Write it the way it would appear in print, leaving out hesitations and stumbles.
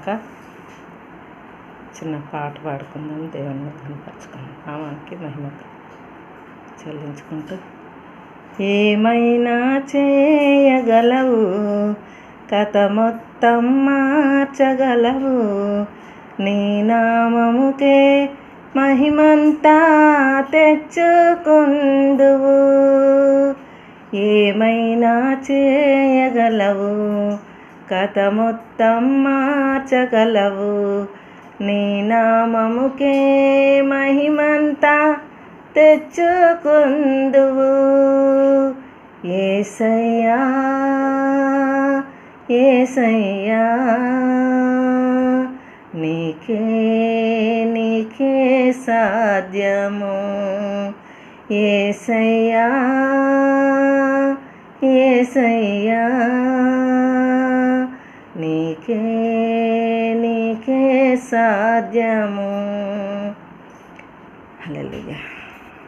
అయ్యాక చిన్న పాట పాడుకుందాం, దేవుణ్ణి కనపరుచుకుందాం, నామానికి మహిమ చెల్లించుకుంటూ. ఏమైనా చేయగలవు, కథ మొత్తం మార్చగలవు, నీ నామముకే మహిమంతా తెచ్చుకుందువు. ఏమైనా చేయగలవు, కథ మొత్తం మార్చగలవు, నీ నామముకే మహిమంతా తెచ్చుకుందువు. యేసయ్యా యేసయ్యా, నీకే సాధ్యము. యేసయ్యా యేసయ్యా, నీకే సాధ్యము. హల్లెలూయా.